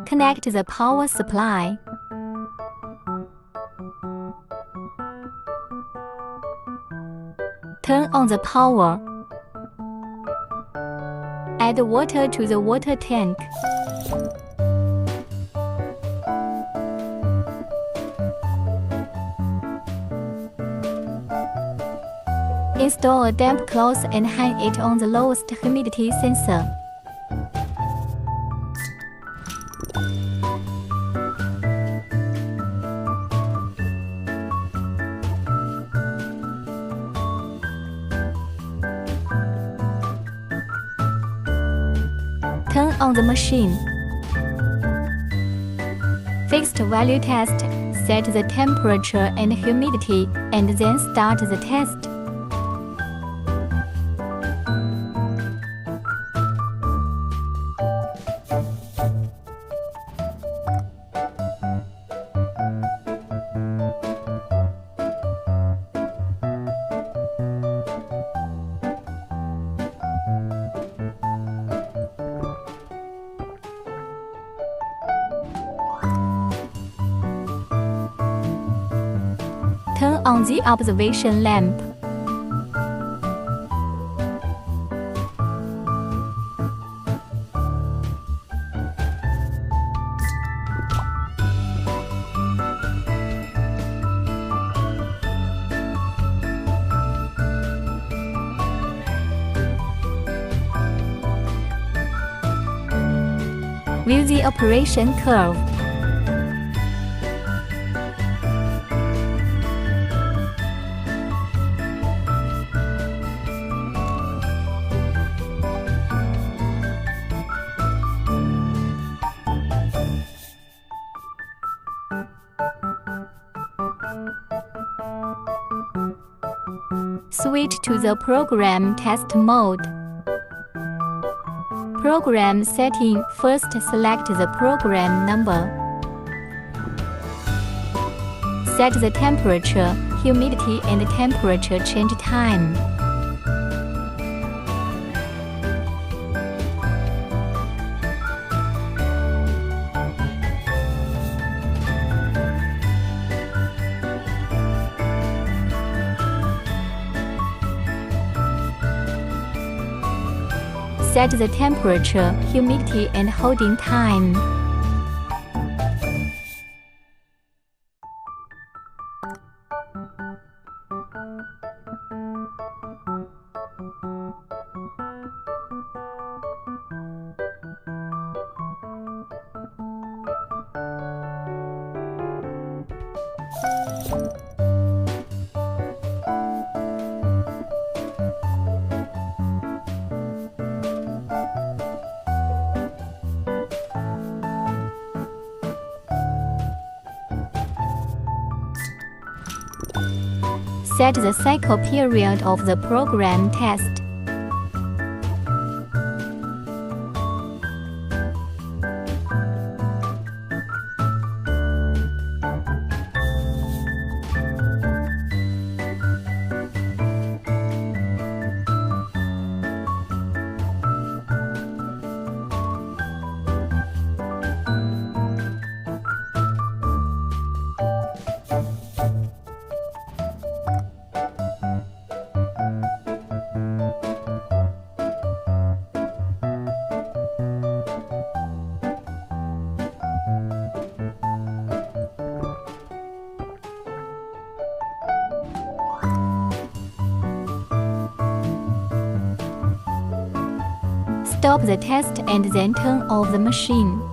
Connect the power supply. Turn on the power. Add water to the water tank. Install a damp cloth and hang it on the lowest humidity sensor. Turn on the machine. Fixed value test. Set the temperature and humidity, and then start the test. Turn on the observation lamp. View the operation curve. Switch to the program test mode. Program setting. First select the program number. Set the temperature, humidity and temperature change time. Set the temperature, humidity and holding time. Set the cycle period of the program test. Stop the test and then turn off the machine.